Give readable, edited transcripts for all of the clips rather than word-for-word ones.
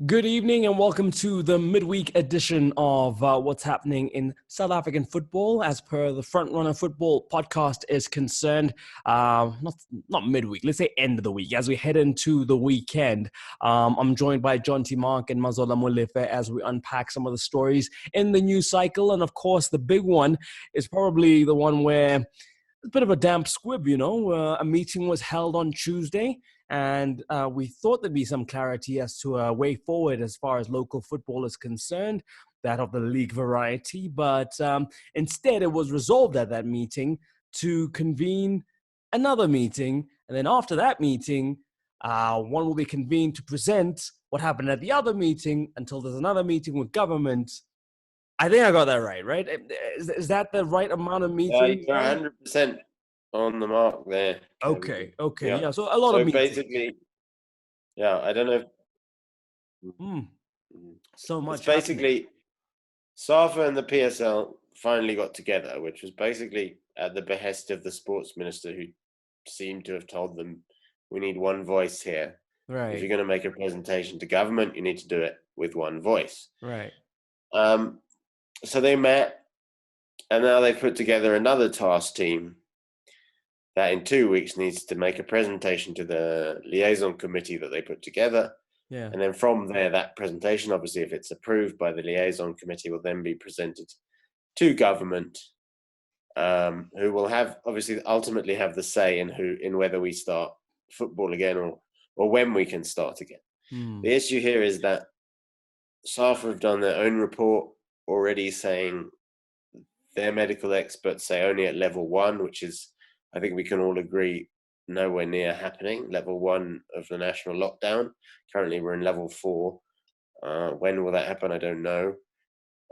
Good evening and welcome to the midweek edition of what's happening in South African football. As per the Frontrunner Football podcast is concerned, not midweek, let's say end of the week, as we head into the weekend. I'm joined by Jonty and Mazola Molefe as we unpack some of the stories in the news cycle. And of course, the big one is probably the one where a bit of a damp squib, a meeting was held on Tuesday, and we thought there'd be some clarity as to a way forward as far as local football is concerned, that of the league variety. But instead, it was resolved at that meeting to convene another meeting. And then after that meeting, one will be convened to present what happened at the other meeting until there's another meeting with government. I think I got that right? Is that the right amount of meetings? You're 100% on the mark there. Okay. Yeah, so a lot of meetings. Basically, I don't know. So much. It's basically, SAFA and the PSL finally got together, which was basically at the behest of the sports minister, who seemed to have told them, we need one voice here. Right. If you're going to make a presentation to government, you need to do it with one voice. Right. So they met, and now they've put together another task team that in 2 weeks needs to make a presentation to the liaison committee that they put together. Yeah. And then from there, that presentation, obviously, if it's approved by the liaison committee, will then be presented to government, who will have, obviously, ultimately have the say in whether we start football again or when we can start again. The issue here is that SAFA have done their own report already, saying their medical experts say only at level 1, which is, I think we can all agree, nowhere near happening. Level 1 of the national lockdown. Currently, we're in level 4. When will that happen? I don't know.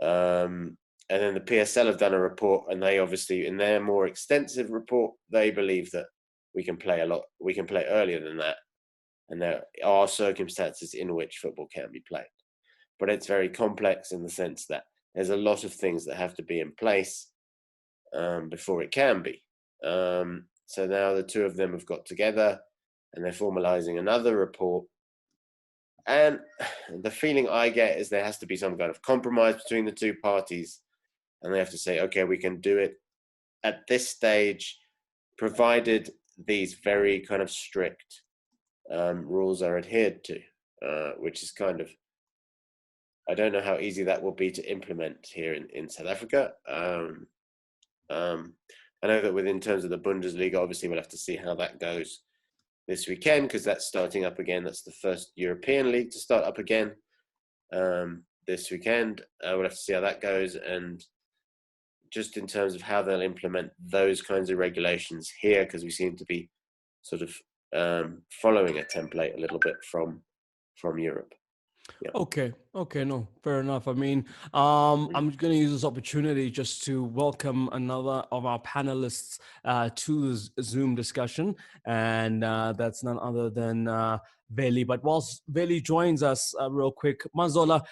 And then the PSL have done a report, and they obviously, in their more extensive report, they believe that we can play a lot. We can play earlier than that, and there are circumstances in which football can be played. But it's very complex in the sense that there's a lot of things that have to be in place before it can be. So now the two of them have got together and they're formalizing another report. And the feeling I get is there has to be some kind of compromise between the two parties. And they have to say, okay, we can do it at this stage, provided these very kind of strict rules are adhered to, which is kind of, I don't know how easy that will be to implement here in South Africa. I know that in terms of the Bundesliga, obviously we'll have to see how that goes this weekend, because that's starting up again. That's the first European league to start up again this weekend. We'll have to see how that goes, and just in terms of how they'll implement those kinds of regulations here, because we seem to be sort of following a template a little bit from Europe. Yeah. Okay, no, fair enough. I mean, I'm going to use this opportunity just to welcome another of our panelists to this Zoom discussion, and that's none other than Velile. But whilst Velile joins us real quick, Mazola,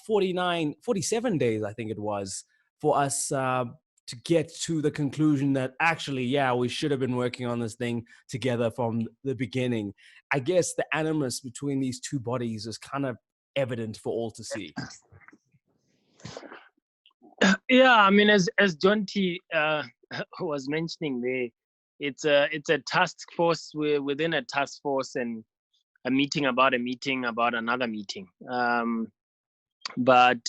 47 days, I think it was, for us to get to the conclusion that actually, we should have been working on this thing together from the beginning. I guess the animus between these two bodies is kind of evident for all to see. Yeah, I mean, as Jonty was mentioning there, it's a task force. We're within a task force, and a meeting about another meeting. But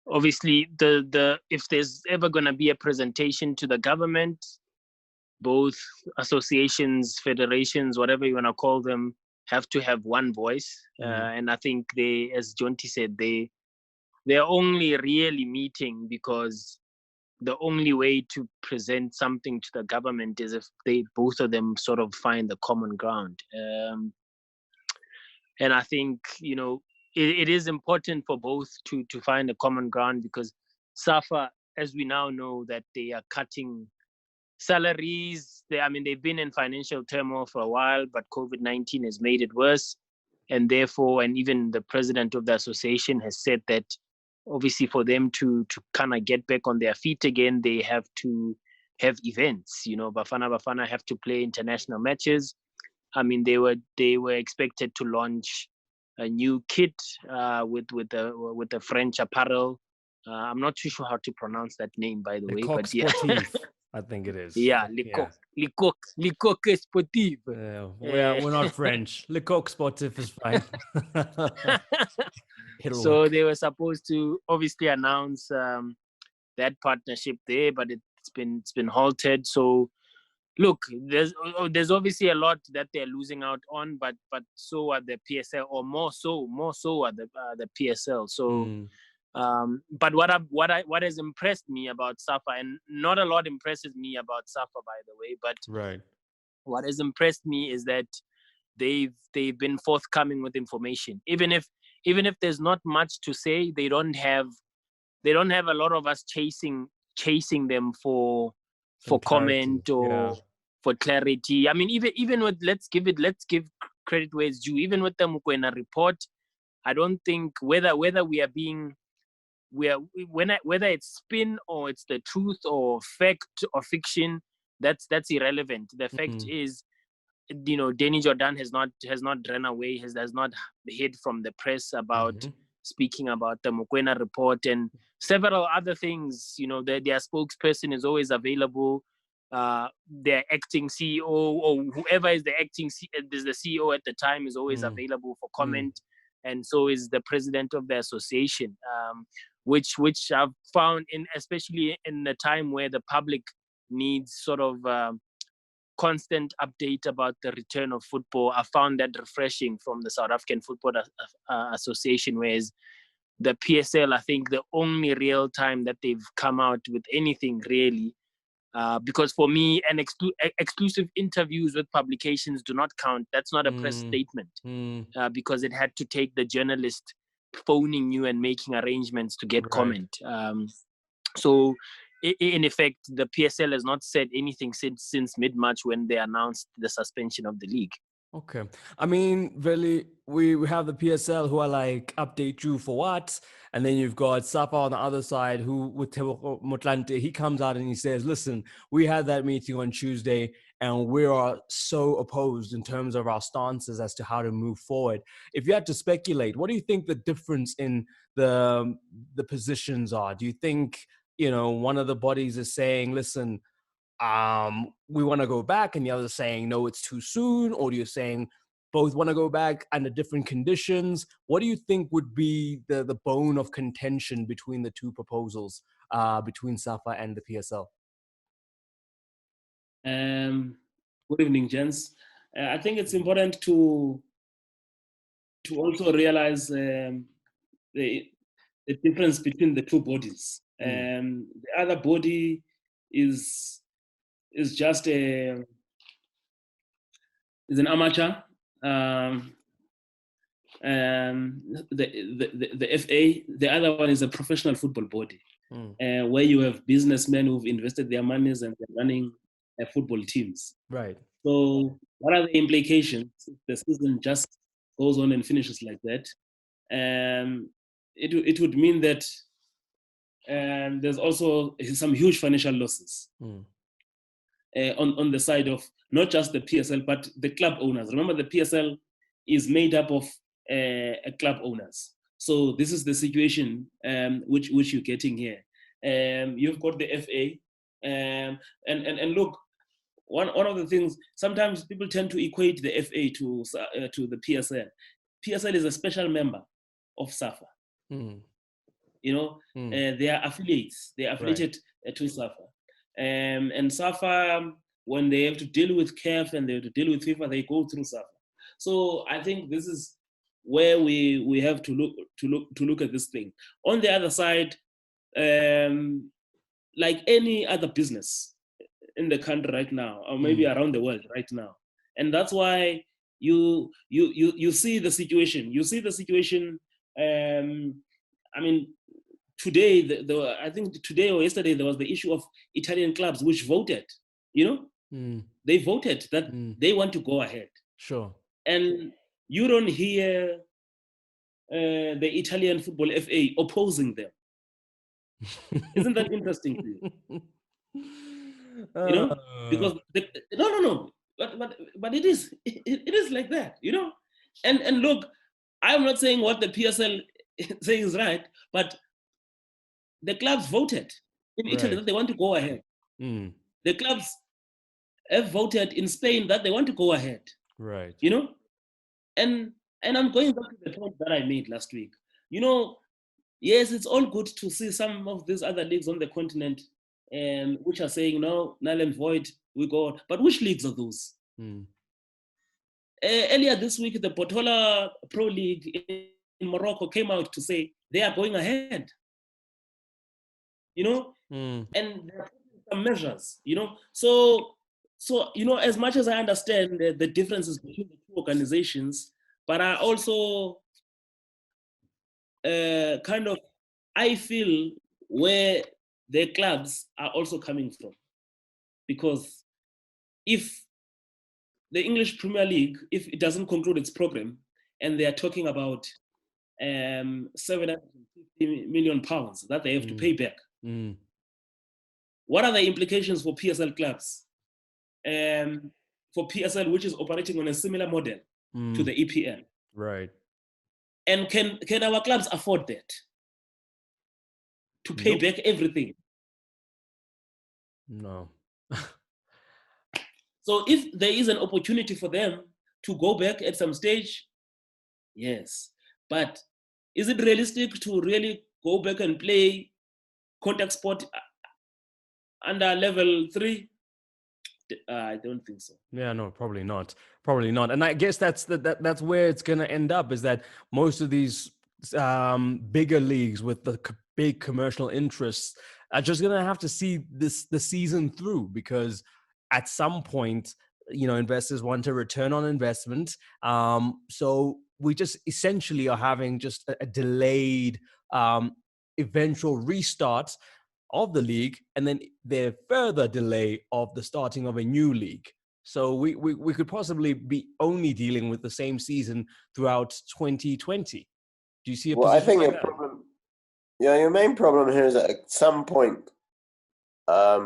obviously, the if there's ever going to be a presentation to the government, both associations, federations, whatever you want to call them, have to have one voice. And I think they, as Jonty said, they're only really meeting because the only way to present something to the government is if both of them sort of find the common ground. And I think, it is important for both to find a common ground, because SAFA, as we now know, that they are cutting salaries. They've been in financial turmoil for a while, but COVID-19 has made it worse. And therefore, and even the president of the association has said that obviously for them to kind of get back on their feet again, they have to have events. Bafana have to play international matches. I mean, they were expected to launch new kit with the French apparel. I'm not too sure how to pronounce that name, by the Le way, Coq but yeah. Sportif, I think it is. Yeah, Le Coq Sportif. We're not French. Le Coq Sportif is fine. So they were supposed to obviously announce that partnership there, but it's been halted. So look, there's obviously a lot that they're losing out on, but so are the PSL, or more so are the PSL. So, but what has impressed me about SAFA, and not a lot impresses me about SAFA, by the way, but right. What has impressed me is that they've been forthcoming with information, even if there's not much to say. They don't have a lot of us chasing them for comment or for clarity. I mean, even with let's give credit where it's due. Even with the Mokoena report, I don't think whether we are being whether it's spin or it's the truth or fact or fiction, that's irrelevant. The fact is, Danny Jordan has not run away, has not hid from the press about speaking about the Mokoena report and several other things. Their spokesperson is always available. Their acting CEO or whoever is the CEO at the time is always available for comment, and so is the president of the association, which I've found, especially in a time where the public needs sort of constant update about the return of football. I found that refreshing from the South African Football Association, whereas the PSL, I think the only real time that they've come out with anything really, because for me, exclusive interviews with publications do not count. That's not a press statement, because it had to take the journalist phoning you and making arrangements to get comment. So in effect, the PSL has not said anything since mid-March when they announced the suspension of the league. Okay. I mean, really, we have the PSL who are like, update you for what? And then you've got SAFA on the other side who, with Tebogo Motlanthe, he comes out and he says, listen, we had that meeting on Tuesday and we are so opposed in terms of our stances as to how to move forward. If you had to speculate, what do you think the difference in the positions are? Do you think, one of the bodies is saying, listen, we want to go back, and the other saying, no, it's too soon? Or do you saying both want to go back under different conditions? What do you think would be the bone of contention between the two proposals, between SAFA and the PSL? Good evening, gents. I think it's important to also realize the difference between the two bodies. The other body is just is an amateur. The FA, the other one is a professional football body, where you have businessmen who've invested their monies and they're running football teams. Right. So what are the implications if the season just goes on and finishes like that? It would mean that there's also some huge financial losses on the side of not just the PSL, but the club owners. Remember, the PSL is made up of club owners. So this is the situation which you're getting here. You've got the FA, and look, one of the things, sometimes people tend to equate the FA to the PSL. PSL is a special member of SAFA. They are affiliates. They are affiliated to SAFA. And SAFA, when they have to deal with CAF and they have to deal with FIFA, they go through SAFA. So I think this is where we have to look at this thing. On the other side, like any other business in the country right now, or maybe around the world right now, and that's why you see the situation. You see the situation. I mean, today, I think today or yesterday there was the issue of Italian clubs which voted. They voted that they want to go ahead. Sure. And you don't hear the Italian Football FA opposing them. Isn't that interesting to you? Because no, but it is like that, And look, I'm not saying what the PSL saying is right, but the clubs voted in Italy that they want to go ahead. The clubs have voted in Spain that they want to go ahead. Right. You know, and I'm going back to the point that I made last week. You know, yes, it's all good to see some of these other leagues on the continent, which are saying no, null and void, we go on. But which leagues are those? Earlier this week, the Botola Pro League in Morocco came out to say they are going ahead. You know, and there are some measures. You know, so you know, as much as I understand the differences between the two organizations, but I also kind of I feel where the clubs are also coming from, because if the English Premier League, if it doesn't conclude its program, and they are talking about £750 million that they have to pay back, what are the implications for PSL clubs? For PSL, which is operating on a similar model to the EPL, right? And can our clubs afford that? To pay back everything? No. So if there is an opportunity for them to go back at some stage, yes. But is it realistic to really go back and play contact sport under level 3? I don't think so. Yeah, no, probably not. Probably not. And I guess that's where it's going to end up, is that most of these bigger leagues with the big commercial interests are just going to have to see the season through, because at some point, you know, investors want a return on investment. So we just essentially are having just a delayed eventual restart of the league, and then the further delay of the starting of a new league. So we could possibly be only dealing with the same season throughout 2020. Do you see a position? I think like your problem, your main problem here is that at some point, I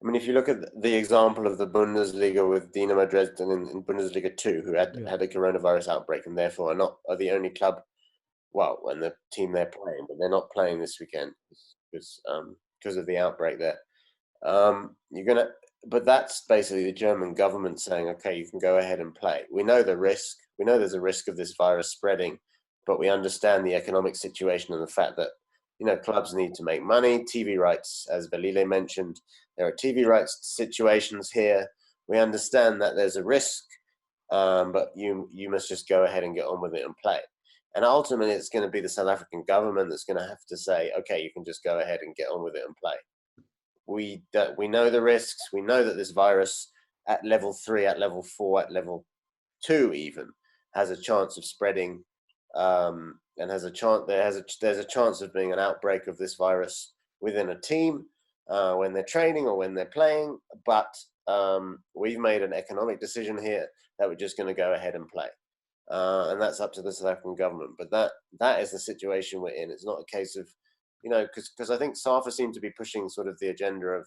mean, if you look at the example of the Bundesliga with Dynamo Dresden in Bundesliga 2, who had a coronavirus outbreak and therefore are the only club, well, when the team they're playing, but they're not playing this weekend because of the outbreak there. But that's basically the German government saying, okay, you can go ahead and play. We know the risk. We know there's a risk of this virus spreading, but we understand the economic situation and the fact that, you know, clubs need to make money. TV rights, as Velile mentioned, there are TV rights situations here. We understand that there's a risk, but you must just go ahead and get on with it and play. And ultimately, it's going to be the South African government that's going to have to say, okay, you can just go ahead and get on with it and play. We know the risks. We know that this virus at level 3, at level 4, at level 2 even has a chance of spreading, and has a chance. There's a chance of being an outbreak of this virus within a team when they're training or when they're playing. But we've made an economic decision here that we're just going to go ahead and play. And that's up to the South African government. But that is the situation we're in. It's not a case of, you know, because I think SAFA seem to be pushing sort of the agenda of,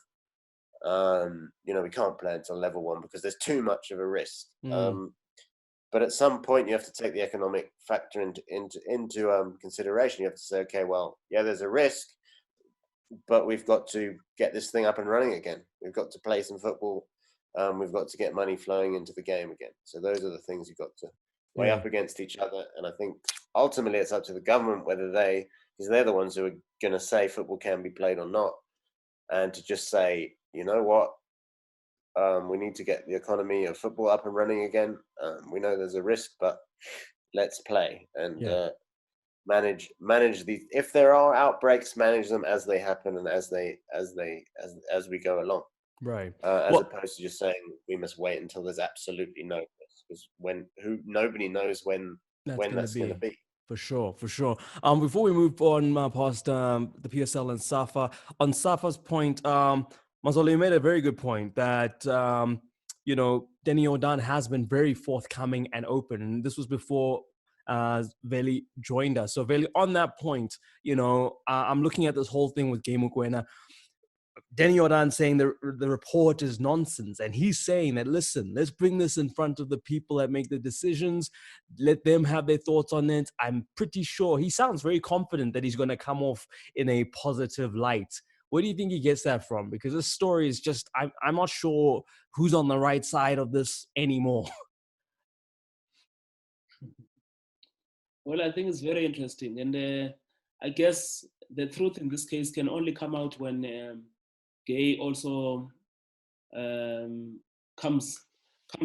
you know, we can't play until level 1 because there's too much of a risk. But at some point, you have to take the economic factor into consideration. You have to say, okay, well, yeah, there's a risk, but we've got to get this thing up and running again. We've got to play some football. We've got to get money flowing into the game again. So those are the things you've got to weigh up against each other. And I think ultimately it's up to the government whether because they're the ones who are going to say football can be played or not, and to just say, you know what, we need to get the economy of football up and running again. We know there's a risk, but let's play and manage these. If there are outbreaks, manage them as they happen and as we go along. Right. As opposed to just saying we must wait until there's absolutely no risk, because nobody knows when that's going to be. For sure. Before we move on past the PSL and SAFA, on SAFA's point, Mazola, you made a very good point that you know, Denny O'Dan has been very forthcoming and open, and this was before Velile joined us. So Velile, on that point, you know, I'm looking at this whole thing with Game Mokoena. Danny Jordan saying the report is nonsense. And he's saying that, listen, let's bring this in front of the people that make the decisions. Let them have their thoughts on it. I'm pretty sure he sounds very confident that he's going to come off in a positive light. Where do you think he gets that from? Because this story is just, I'm not sure who's on the right side of this anymore. Well, I think it's very interesting. And I guess the truth in this case can only come out when Gay also comes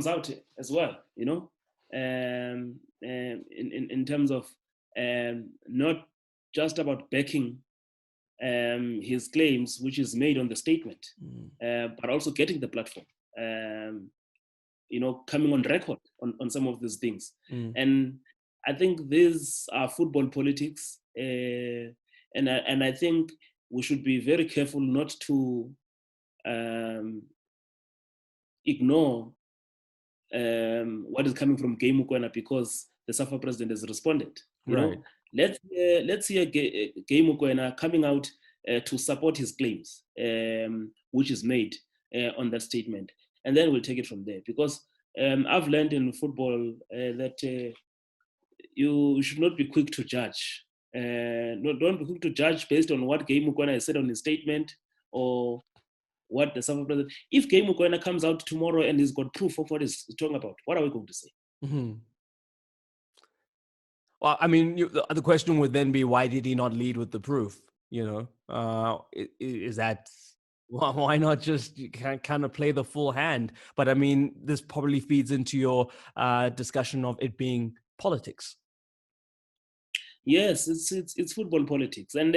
out as well, you know, in terms of not just about backing his claims, which is made on the statement, but also getting the platform, you know, coming on record on some of these things. And I think these are football politics, and I think we should be very careful not to ignore what is coming from Gay Mokoena because the SAFA president has responded. You know, let's hear Gay Mokoena coming out to support his claims, which is made on that statement, and then we'll take it from there. Because I've learned in football that you should not be quick to judge. Don't be quick to judge based on what Gay Mokoena has said on his statement or what the SAFA president. If Gay Mokoena comes out tomorrow and he's got proof of what he's talking about, what are we going to say? Well, I mean, the question would then be, why did he not lead with the proof? You know, is that, well, why not just kind of play the full hand? But I mean, this probably feeds into your discussion of it being politics. Yes, it's football politics. And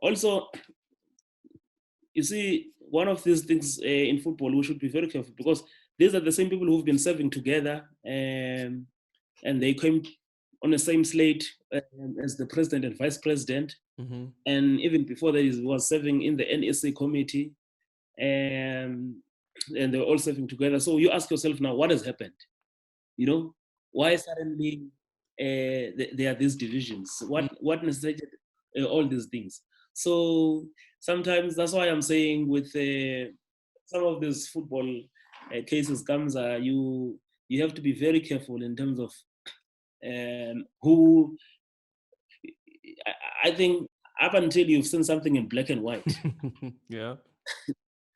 also, you see, one of these things in football, we should be very careful because these are the same people who've been serving together and they came on the same slate as the president and vice president. And even before that, he was serving in the NSA committee and they were all serving together. So you ask yourself now, what has happened? You know, why suddenly there are these divisions? What necessitated all these things? So sometimes that's why I'm saying with some of these football cases, Kamza, you have to be very careful in terms of who. I think up until you've seen something in black and white, yeah,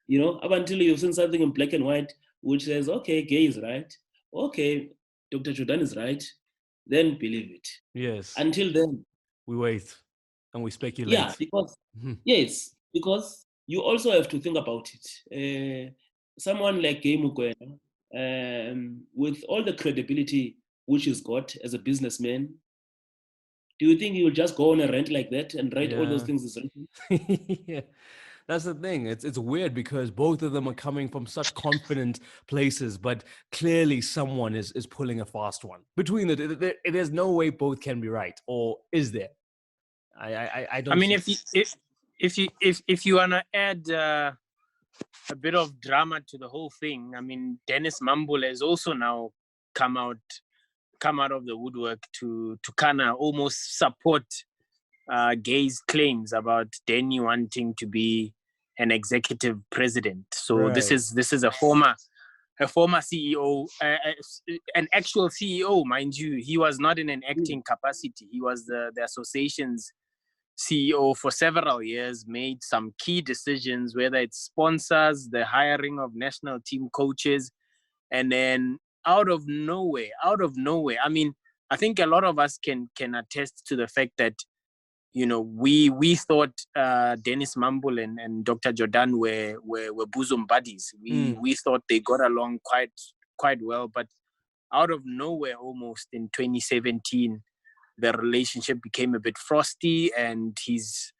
you know, up until you've seen something in black and white, which says, okay, Gay is right, okay, Dr. Jordan is right, then believe it. Yes. Until then, we wait and we speculate. Yeah, because you also have to think about it. Someone like Gay Mokoena, with all the credibility which he's got as a businessman, do you think he will just go on a rant like that and write all those things he's written? Yeah. That's the thing. It's weird because both of them are coming from such confident places, but clearly someone is pulling a fast one. Between there's no way both can be right, or is there? I don't. I mean, if you wanna add a bit of drama to the whole thing, I mean, Dennis Mambule has also now come out of the woodwork to kind of almost support Gay's claims about Denny wanting to be an executive president. So this is a former CEO, an actual CEO, mind you. He was not in an acting capacity. He was the association's CEO for several years, made some key decisions, whether it's sponsors, the hiring of national team coaches, and then out of nowhere, I mean, I think a lot of us can attest to the fact that, you know, we thought Dennis Mambule and Dr. Jordan were bosom buddies. We thought they got along quite well, but out of nowhere, almost in 2017, the relationship became a bit frosty, and he's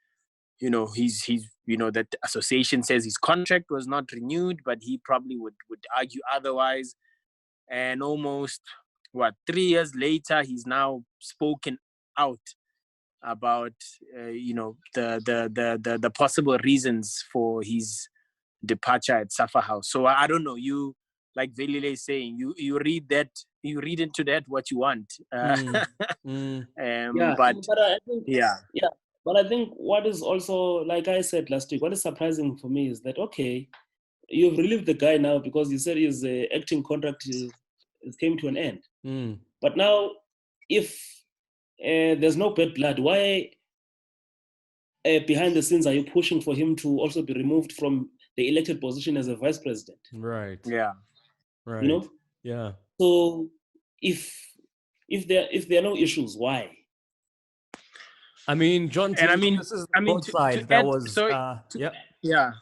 that association says his contract was not renewed, but he probably would argue otherwise. And almost 3 years later, he's now spoken out about the possible reasons for his departure at SAFA House. So I don't know, you, like Velile is saying, you read into that what you want. But I think, But I think what is also, like I said last week, what is surprising for me is that, okay, you've relieved the guy now because you said his acting contract came to an end. But now, if there's no bad blood, why behind the scenes are you pushing for him to also be removed from the elected position as a vice president? Right. Yeah. Right. You know? Yeah. So if there are no issues, why? I mean, Jonty, And I mean, this is both sides. to add, yeah.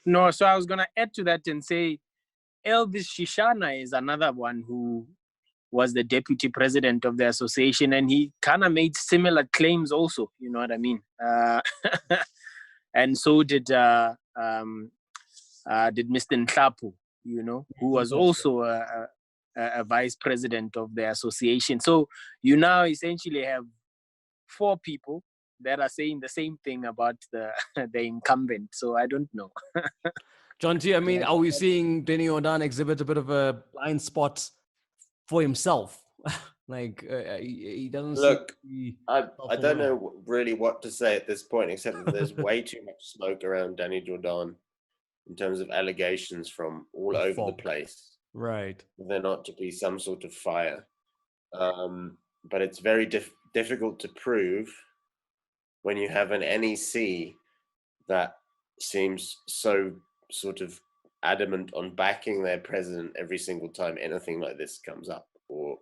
No, so I was gonna add to that and say Elvis Shishana is another one who was the deputy president of the association, and he kind of made similar claims also, you know what I mean? And so did Mr. Nhlapu, you know, who was also a vice president of the association. So you now essentially have 4 people that are saying the same thing about the incumbent. So I don't know. Jonty, I mean, are we seeing Denny Odan exhibit a bit of a blind spot for himself? Like he doesn't look. I self-aware. don't know really what to say at this point, except that there's way too much smoke around Danny Jordan in terms of allegations from all over the place. Right. There not to be some sort of fire, but it's very difficult to prove when you have an NEC that seems so sort of adamant on backing their president every single time anything like this comes up or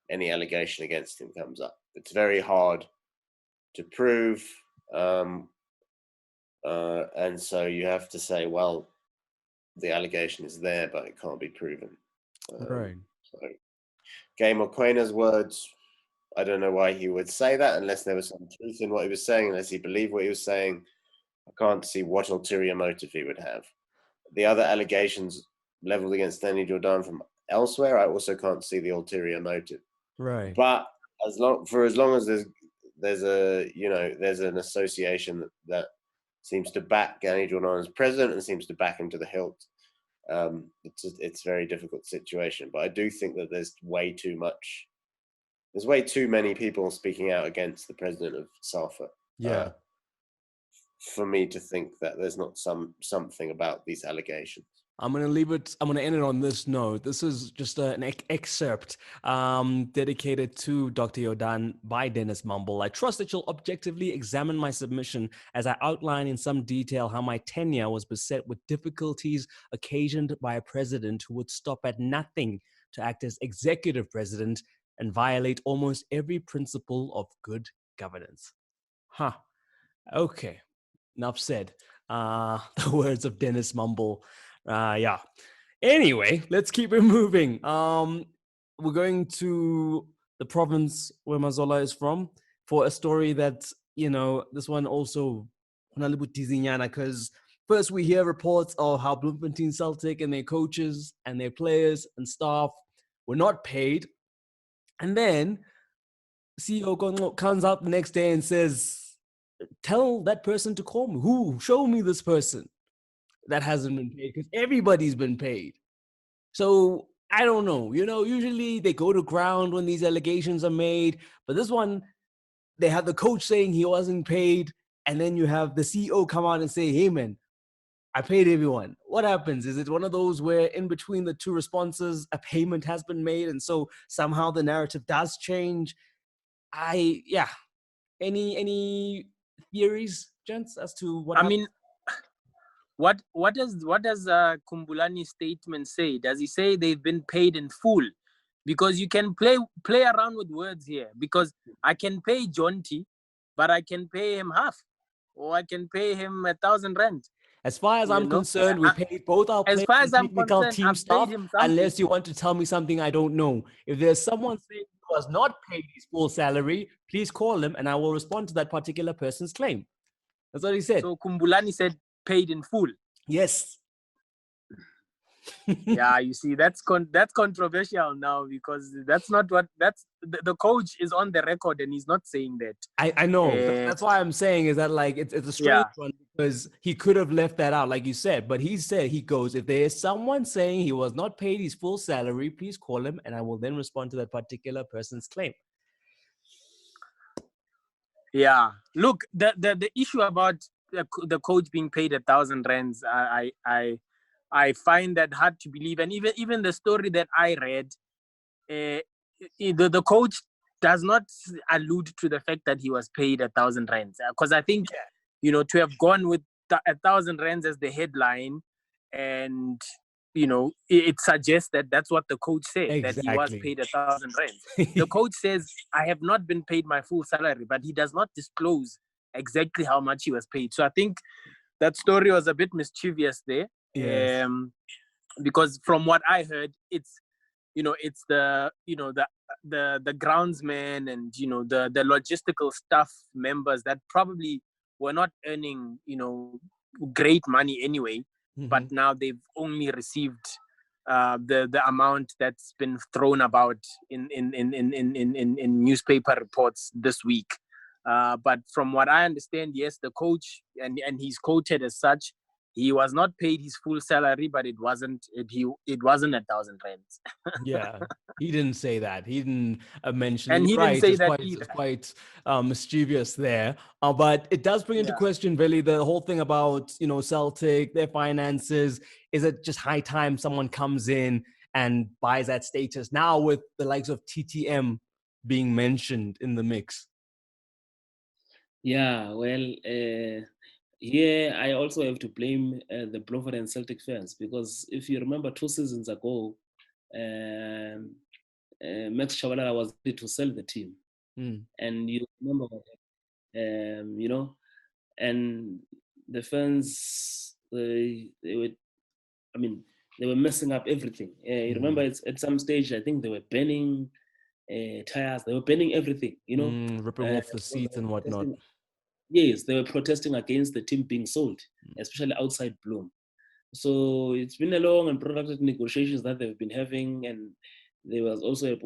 any allegation against him comes up. It's very hard to prove, and so you have to say, well, the allegation is there, but it can't be proven. Right. So, Gay Mokwena's words, I don't know why he would say that unless there was some truth in what he was saying, unless he believed what he was saying. I can't see what ulterior motive he would have. The other allegations leveled against Danny Jordan from elsewhere, I also can't see the ulterior motive. Right. But as long as there's an association that seems to back Danny Jordan as president and seems to back him to the hilt, it's a very difficult situation. But I do think that there's way too many people speaking out against the president of SAFA. Yeah. For me to think that there's not something about these allegations. I'm going to end it on this note. This is just an excerpt dedicated to Dr. Jordan by Dennis Mumble. I trust that you'll objectively examine my submission as I outline in some detail how my tenure was beset with difficulties occasioned by a president who would stop at nothing to act as executive president and violate almost every principle of good governance. Okay. Enough said. The words of Dennis Mumble. Yeah. Anyway, let's keep it moving. We're going to the province where Mazola is from for a story that, this one also, because first we hear reports of how Bloemfontein Celtic and their coaches and their players and staff were not paid. And then CEO comes out the next day and says, tell that person to call me. Show me this person that hasn't been paid, because everybody's been paid. So I don't know. Usually they go to ground when these allegations are made, but this one, they have the coach saying he wasn't paid, and then you have the CEO come out and say, hey man, I paid everyone. What happens? Is it one of those where in between the two responses, a payment has been made, and so somehow the narrative does change? Any theories, gents, as to what happened? I mean, what does Kumbulani's statement say? Does he say they've been paid in full? Because you can play around with words here. Because I can pay Jonty, but I can pay him half, or I can pay him 1,000 rand. As far as I'm concerned, we paid both our players and technical team staff, unless you want to tell me something I don't know. If there's someone saying he was not paid his full salary, please call him and I will respond to that particular person's claim. That's what he said. So Kumbulani said paid in full. Yes. Yeah, you see, that's controversial now, because that's not what the coach is on the record and he's not saying that. I know. That's why I'm saying is that it's a strange one, because he could have left that out, like you said. But he said, if there is someone saying he was not paid his full salary, please call him and I will then respond to that particular person's claim. Yeah. Look, the issue about the coach being paid 1,000 rands, I find that hard to believe. And even the story that I read, the coach does not allude to the fact that he was paid 1,000 rands. Because I think, to have gone with 1,000 rands as the headline, and it suggests that that's what the coach said, Exactly. that he was paid 1,000 rands. The coach says, I have not been paid my full salary, but he does not disclose exactly how much he was paid. So I think that story was a bit mischievous there. Yes. Because from what I heard, it's the the groundsmen and the logistical staff members that probably were not earning great money anyway, but now they've only received the amount that's been thrown about in newspaper reports this week. But from what I understand, yes, the coach and he's quoted as such, he was not paid his full salary, but it wasn't 1,000 rands. Yeah, he didn't say that. He didn't mention And it. he didn't say that either. It's quite mischievous there. But it does bring into question, really, the whole thing about, Celtic, their finances. Is it just high time someone comes in and buys that status now with the likes of TTM being mentioned in the mix? Yeah, well, here I also have to blame the Bloem and Celtic fans, because if you remember 2 seasons ago, Max Chabalala was ready to sell the team. And you remember what happened, and the fans, they were messing up everything. You remember at some stage, I think they were burning tires, they were burning everything, ripping off the seats and whatnot. Yes, they were protesting against the team being sold, especially outside Bloem. So it's been a long and protracted negotiations that they've been having, and there was also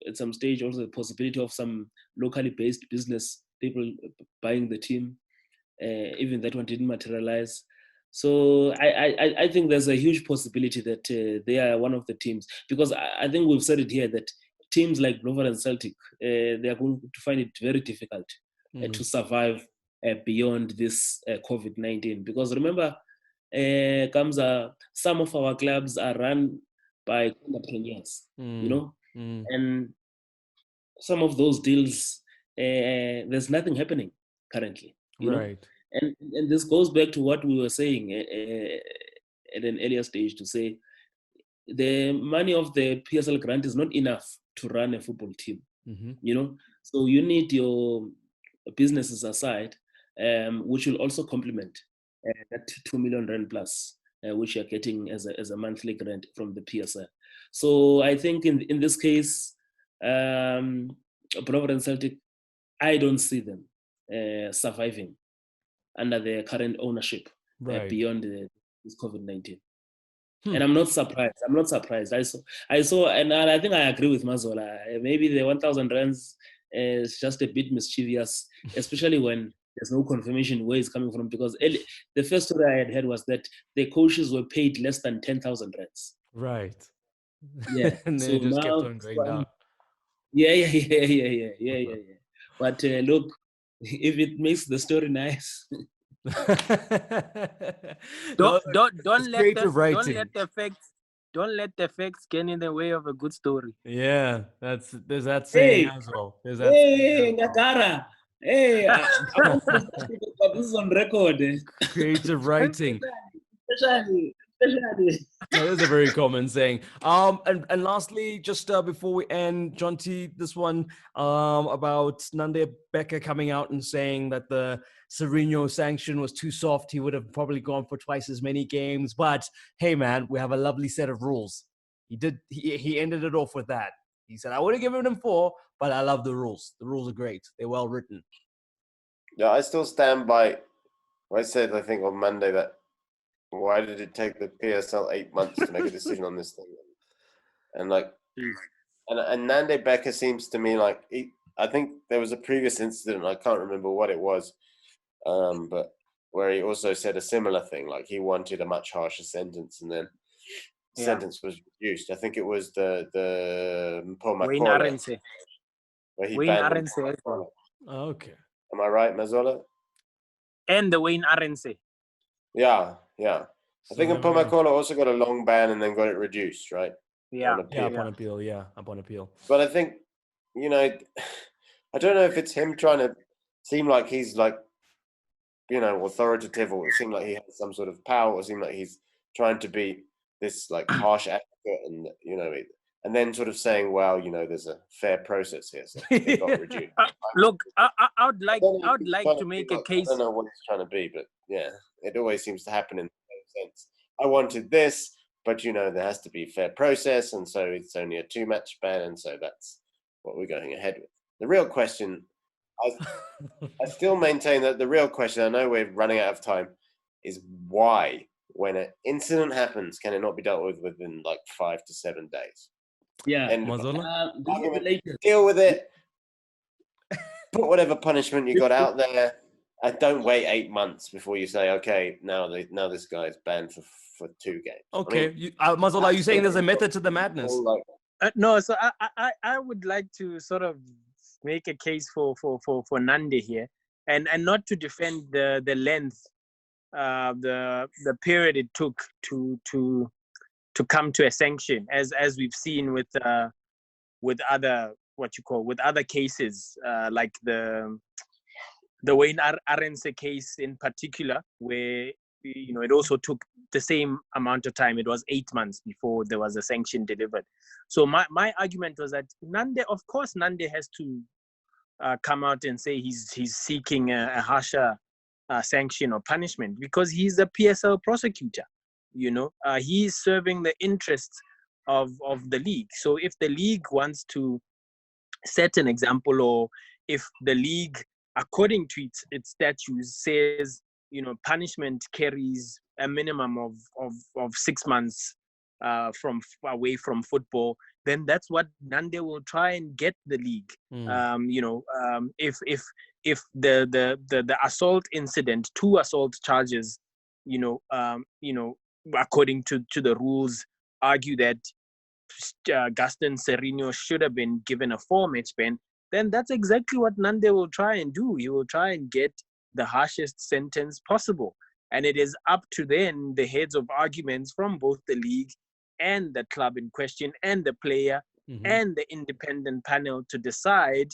at some stage also the possibility of some locally based business people buying the team. Even that one didn't materialize. So I think there's a huge possibility that they are one of the teams, because I think we've said it here that teams like Bloem and Celtic, they are going to find it very difficult to survive beyond this COVID-19. Because remember, Kamza, some of our clubs are run by entrepreneurs, and some of those deals, there's nothing happening currently, right. And this goes back to what we were saying at an earlier stage, to say the money of the PSL grant is not enough to run a football team, so you need your businesses aside, which will also complement that 2 million rand plus, which you're getting as a monthly grant from the PSL. So I think in this case, Bloem and Celtic, I don't see them surviving under the current ownership beyond this COVID-19. And I'm not surprised. I saw, and I think I agree with Mazola. Maybe the 1,000 rands is just a bit mischievous, especially when there's no confirmation where it's coming from. Because the first story I had heard was that the coaches were paid less than 10,000 rands. Right. Yeah. And then it just kept on going down. Yeah. But look, if it makes the story nice. Don't let the facts get in the way of a good story. Yeah, there's that saying as well. There's that Ngakara. Hey, I want to put this on record. Creative writing. Especially. That is a very common saying. And lastly, just before we end, Jonty, this one about Nande Becker coming out and saying that the Sirino sanction was too soft. He would have probably gone for twice as many games. But hey, man, we have a lovely set of rules. He ended it off with that. He said, I would have given him 4, but I love the rules. The rules are great. They're well written. Yeah, I still stand by what I said, I think, on Monday, that why did it take the PSL 8 months to make a decision on this thing? And and Nande Becker seems to me like, I think there was a previous incident, I can't remember what it was, but where he also said a similar thing, like he wanted a much harsher sentence, and then the sentence was reduced. I think it was the Paul Makola, where he banned him. Okay. Am I right, Mazola? And the Wayne Arendse. Yeah. I think Mpumakolo also got a long ban and then got it reduced, right? Yeah. Upon appeal. But I think, I don't know if it's him trying to seem like he's like, authoritative, or seem like he has some sort of power, or seem like he's trying to be this like harsh advocate, and and then sort of saying, well, there's a fair process here, so it got reduced. Look, I would like to make a case. I don't know what he's trying to be, but yeah, it always seems to happen in the same sense. I wanted this, but there has to be fair process, and so it's only a 2-match ban, and so that's what we're going ahead with. The real question, I still maintain that the real question, I know we're running out of time, is why, when an incident happens, can it not be dealt with within like 5 to 7 days? Yeah, And deal with it. Put whatever punishment you got out there, and don't wait 8 months before you say, okay, now this guy's banned for 2 games. Okay, Mazola, are you saying there's a method to the madness? No, so I would like to sort of make a case for Nande here, and not to defend the length, the period it took to come to a sanction, as we've seen with other other cases, like the Wayne Arendse case in particular, where it also took the same amount of time. It was 8 months before there was a sanction delivered. So my argument was that Nande, of course, Nande has to come out and say he's seeking a harsher sanction or punishment, because he's a PSL prosecutor. He's serving the interests of the league. So if the league wants to set an example, or if the league, according to its statutes, says punishment carries a minimum of 6 months from away from football, then that's what Nande will try and get the league. If the assault incident, 2 assault charges, according to the rules, argue that Gaston Sirino should have been given a 4-match ban, then that's exactly what Nande will try and do. He will try and get the harshest sentence possible. And it is up to then the heads of arguments from both the league and the club in question and the player and the independent panel to decide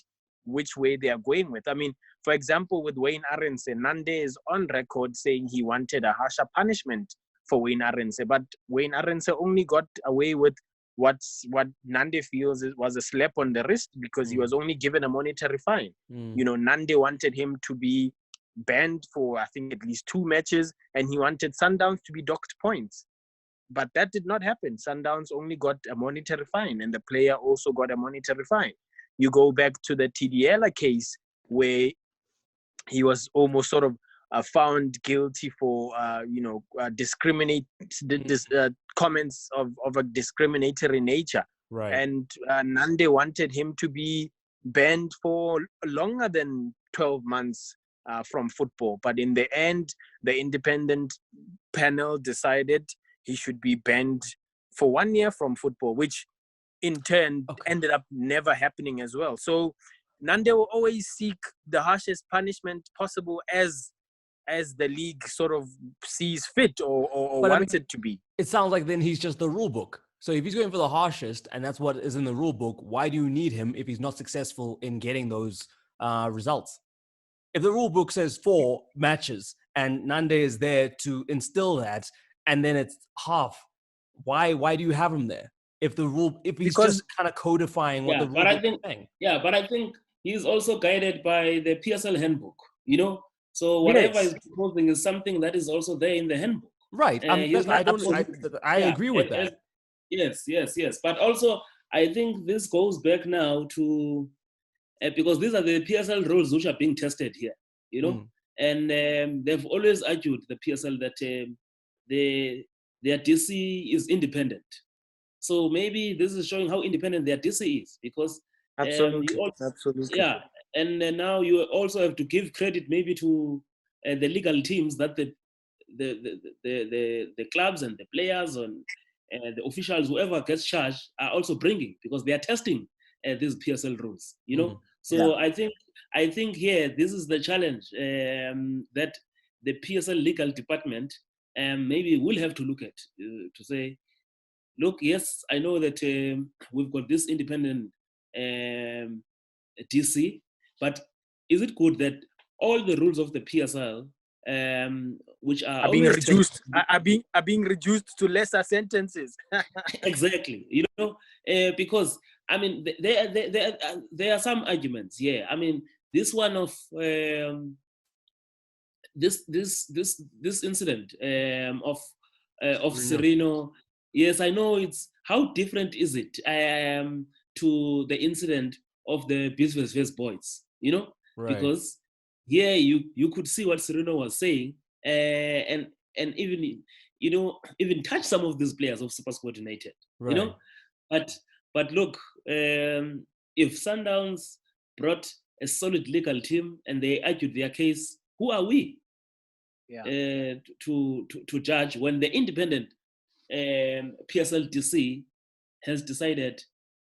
which way they are going with. I mean, for example, with Wayne Arendse, Nande is on record saying he wanted a harsher punishment for Wayne Arendse, but Wayne Arendse only got away with what Nande feels was a slap on the wrist, because he was only given a monetary fine. Nande wanted him to be banned for, I think, at least 2 matches, and he wanted Sundowns to be docked points. But that did not happen. Sundowns only got a monetary fine, and the player also got a monetary fine. You go back to the TDL case, where he was almost sort of found guilty for comments of a discriminatory nature. Right. And Nande wanted him to be banned for longer than 12 months from football. But in the end, the independent panel decided he should be banned for 1 year from football, which in turn ended up never happening as well. So Nande will always seek the harshest punishment possible as the league sort of sees fit or wants it to be. It sounds like then he's just the rule book. So if he's going for the harshest, and that's what is in the rule book, why do you need him if he's not successful in getting those results? If the rule book says 4 matches and Nande is there to instill that, and then it's half, why do you have him there? If he's just kind of codifying what the rule book is saying. Yeah, but I think he's also guided by the PSL handbook, So whatever he's proposing is something that is also there in the handbook. Right. I agree with that. Yes. But also, I think this goes back now to, because these are the PSL rules which are being tested here, and they've always argued, the PSL, that their DC is independent. So maybe this is showing how independent their DC is, because absolutely. Yeah, and now you also have to give credit maybe to the legal teams that the clubs and the players and the officials, whoever gets charged, are also bringing, because they are testing these PSL rules. So I think I think here this is the challenge that the PSL legal department maybe will have to look at to say, look, yes, I know that we've got this independent DC, but is it good that all the rules of the PSL, which are being always reduced, are being reduced to lesser sentences? Exactly, because I mean there are some arguments. Yeah, I mean this one of this incident of Sirino. Yes, I know it's how different is it to the incident of the Business boys, Right. because here you could see what Sirino was saying, and even even touch some of these players of SuperSport United, Right. But look, if Sundowns brought a solid legal team and they argued their case, who are we to judge when the independent PSLDC has decided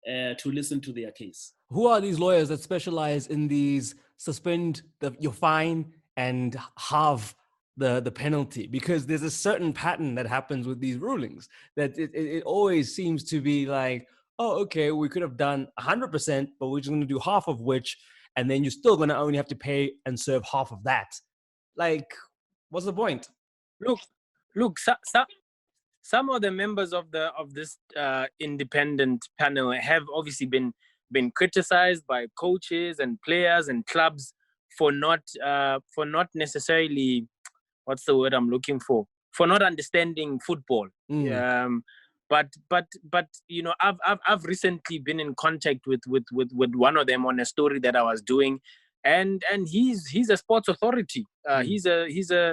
to listen to their case? Who are these lawyers that specialize in these suspend your fine and halve the penalty? Because there's a certain pattern that happens with these rulings that it always seems to be like, oh, okay, we could have done 100%, but we're just going to do half of which, and then you're still going to only have to pay and serve half of that. Like, what's the point? Look. Some of the members of this independent panel have obviously been criticized by coaches and players and clubs for not necessarily, what's the word I'm looking for not understanding football. But I've recently been in contact with one of them on a story that I was doing, and he's a sports authority. He's a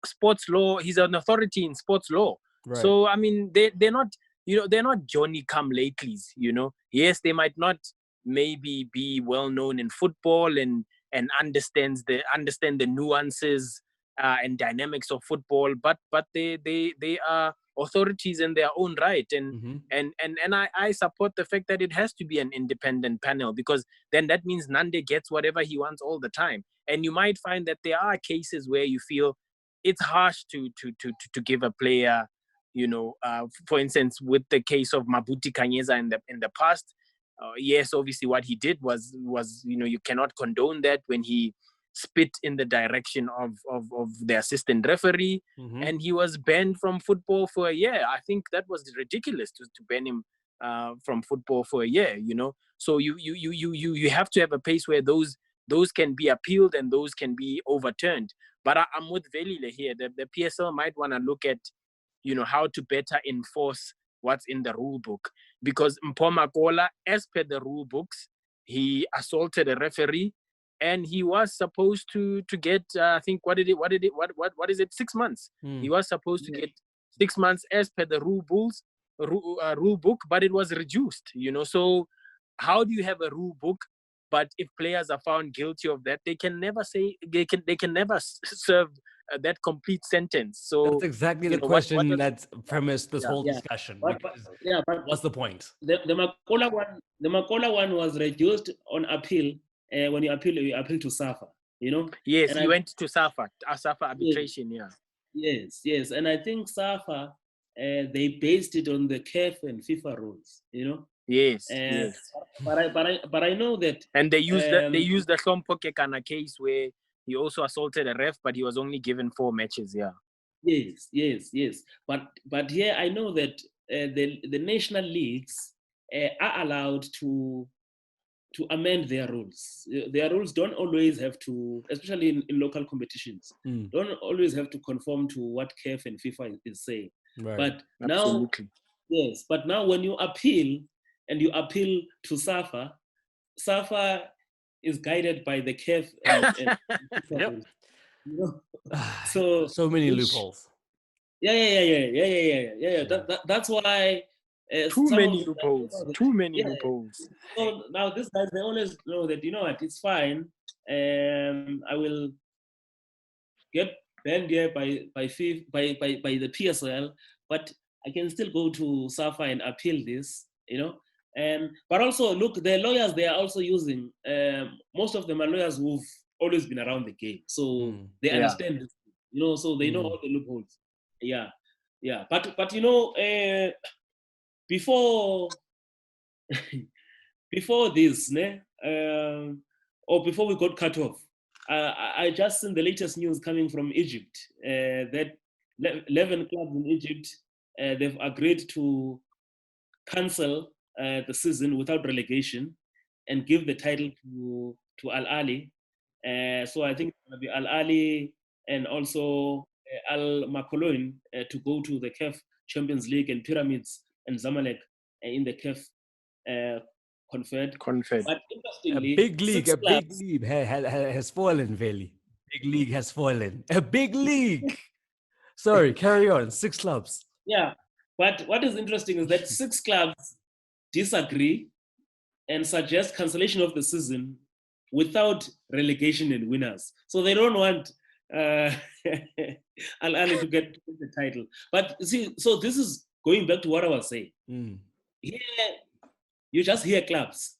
sports law. He's an authority in sports law. Right. So I mean, they're not they're not Johnny come latelys. Yes, they might not maybe be well known in football and understand the nuances and dynamics of football, but they are authorities in their own right, and I support the fact that it has to be an independent panel, because then that means Nande gets whatever he wants all the time. And you might find that there are cases where you feel it's harsh to give a player, for instance, with the case of Mabuti Kanyeza in the past. Yes, obviously what he did was you cannot condone that when he spit in the direction of the assistant referee, and he was banned from football for a year. I think that was ridiculous to ban him from football for a year. So you have to have a pace where those can be appealed and those can be overturned. But I'm with Velile here. The PSL might want to look at how to better enforce what's in the rule book, because Mpoma Kola, as per the rule books, he assaulted a referee, and he was supposed to get I think what is it 6 months. He was supposed to get 6 months as per the rule book, but it was reduced. So how do you have a rule book, but if players are found guilty of that, they can never serve that complete sentence? So that's exactly the question that's premised this whole discussion. But what's the point? The Makola one was reduced on appeal. When you appeal to SAFA, Yes, and he went to SAFA arbitration. Yes, and I think SAFA they based it on the CAF and FIFA rules. Yes. But I know that, and they used the Hlompo Kekana case where he also assaulted a ref, but he was only given 4 matches. Yes. But here I know that the national leagues are allowed to amend their rules. Their rules don't always have to, especially in local competitions, don't always have to conform to what CAF and FIFA is saying. Right. But Absolutely. now when you appeal and you appeal to SAFA is guided by the CAF and yep. So many loopholes. Yeah. That's why. Too many loopholes. So now these guys, they always know that, it's fine. I will get banned here by the PSL, but I can still go to SAFA and appeal this, But also, look, the lawyers they are also using, most of them are lawyers who've always been around the game. So they understand this, so they know all the loopholes. Yeah. But before before this, or before we got cut off, I just seen the latest news coming from Egypt that 11 clubs in Egypt, they've agreed to cancel the season without relegation and give the title to Al Ali. So I think it's going to be Al Ali and also Al Makoloin to go to the CAF Champions League, and Pyramids and Zamalek in the CAF Confed. But interestingly, a big league has fallen, Veli. Big league has fallen. A big league. Sorry, carry on. 6 clubs. Yeah, but what is interesting is that 6 clubs disagree and suggest cancellation of the season without relegation and winners. So they don't want Al Ali to get the title. But see, so this is going back to what I was saying. Here, you just hear clubs.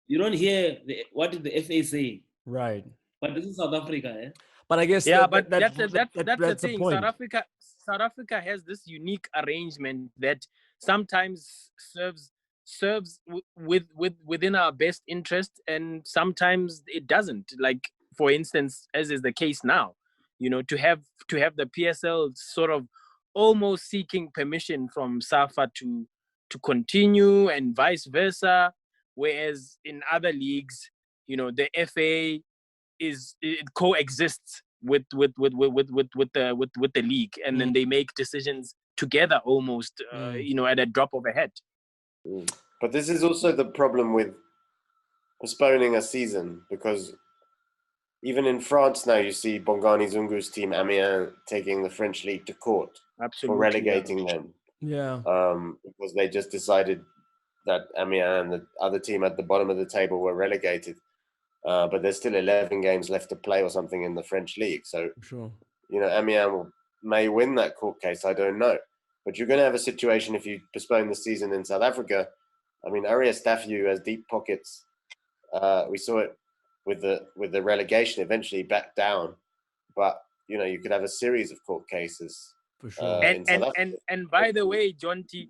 You don't hear what did the FA say. Right. But this is South Africa, eh? But I guess that's the thing. Point. South Africa has this unique arrangement that sometimes serves within our best interest, and sometimes it doesn't. Like, for instance, as is the case now, to have the PSL sort of almost seeking permission from SAFA to continue and vice versa, whereas in other leagues, the FA it coexists with the league, and then they make decisions together almost at a drop of a hat. But this is also the problem with postponing a season, because even in France now you see Bongani Zungu's team Amiens taking the French league to court for relegating them. Yeah. Because they just decided that Amiens and the other team at the bottom of the table were relegated. But there's still 11 games left to play or something in the French league. So, Amiens may win that court case. I don't know. But you're going to have a situation if you postpone the season in South Africa. I mean, Arias Stafiu has deep pockets. We saw it with the relegation, eventually back down. But, you could have a series of court cases. For sure. And by the way, Jonty,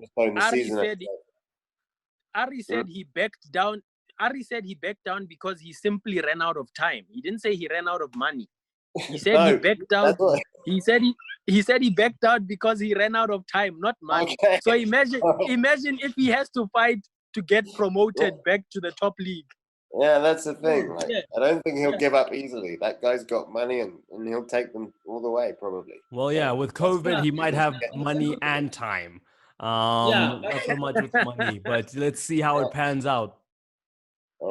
Ari said he backed down. Ari said he backed down because he simply ran out of time. He didn't say he ran out of money. He said he backed down. He said he backed out because he ran out of time, not money. Okay. So imagine if he has to fight to get promoted back to the top league. Yeah, that's the thing. I don't think he'll give up easily. That guy's got money and he'll take them all the way, probably. Well, yeah, with COVID, he might have money and time. Not so much with money, but let's see how it pans out.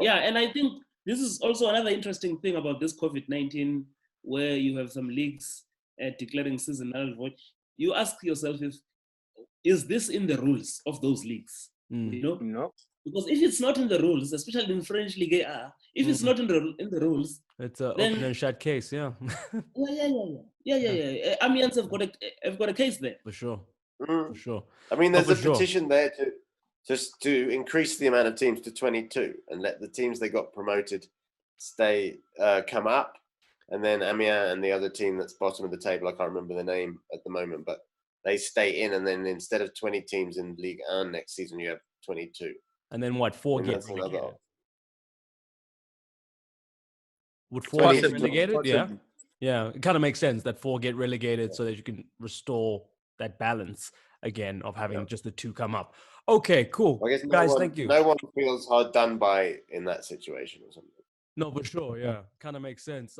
Yeah, and I think this is also another interesting thing about this COVID-19, where you have some leagues declaring season null. You ask yourself, is this in the rules of those leagues? No. Because if it's not in the rules, especially in French Ligue A, if it's not in the rules, it's an open and shut case. Yeah. Yeah. Amiens have got a case there. For sure. For sure. I mean, there's a petition there to increase the amount of teams to 22 and let the teams they got promoted come up, and then Amiens and the other team that's bottom of the table, I can't remember the name at the moment, but they stay in, and then instead of 20 teams in Ligue 1 next season, you have 22. And then what? 4 get relegated? Would 4 get relegated? Possibly. Yeah. It kind of makes sense that 4 get relegated so that you can restore that balance again of having just the 2 come up. Okay, cool. Well, I guess guys, thank you. No one feels hard done by in that situation or something. No, for sure. Yeah, kind of makes sense.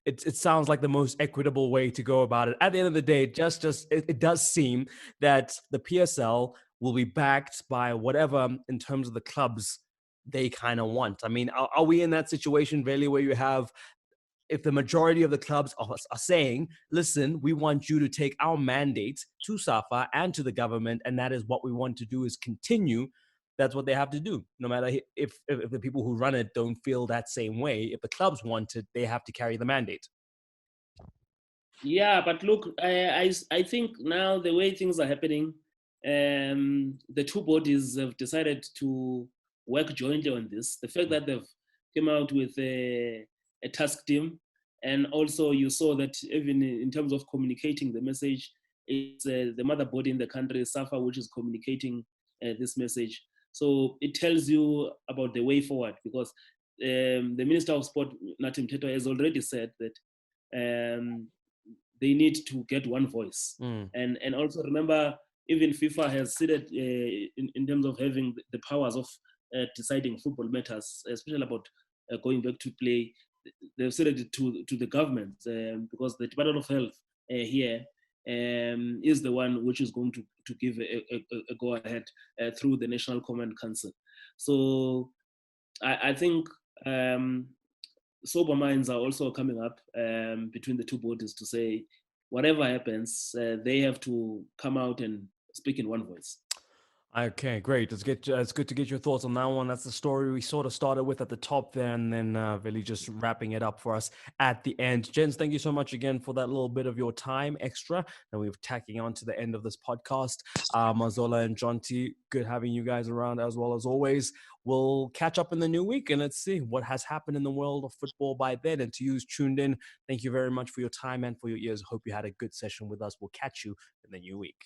It sounds like the most equitable way to go about it. At the end of the day, it does seem that the PSL will be backed by whatever in terms of the clubs they kind of want. I mean, are we in that situation, Velile, where you have, if the majority of the clubs are saying, listen, we want you to take our mandate to SAFA and to the government, and that is what we want to do is continue, that's what they have to do. No matter if the people who run it don't feel that same way, if the clubs want it, they have to carry the mandate. Yeah, but look, I think now the way things are happening, the two bodies have decided to work jointly on this. The fact that they've came out with a task team, and also you saw that even in terms of communicating the message, it's the mother body in the country, SAFA, which is communicating this message. So it tells you about the way forward, because the Minister of Sport, Nathi Mthethwa, has already said that they need to get one voice. And also remember, even FIFA has said in terms of having the powers of deciding football matters, especially about going back to play. They've said it to the government, because the Department of Health here is the one which is going to give a go-ahead through the National Command Council. So I think sober minds are also coming up between the two bodies to say, whatever happens, they have to come out and speak in one voice. Okay, great. It's good to get your thoughts on that one. That's the story we sort of started with at the top there, and then Velile just wrapping it up for us at the end. Gents, thank you so much again for that little bit of your time extra. And we're tacking on to the end of this podcast. Mazola and Jonty, good having you guys around as well as always. We'll catch up in the new week, and let's see what has happened in the world of football by then. And to you who's tuned in, thank you very much for your time and for your ears. Hope you had a good session with us. We'll catch you in the new week.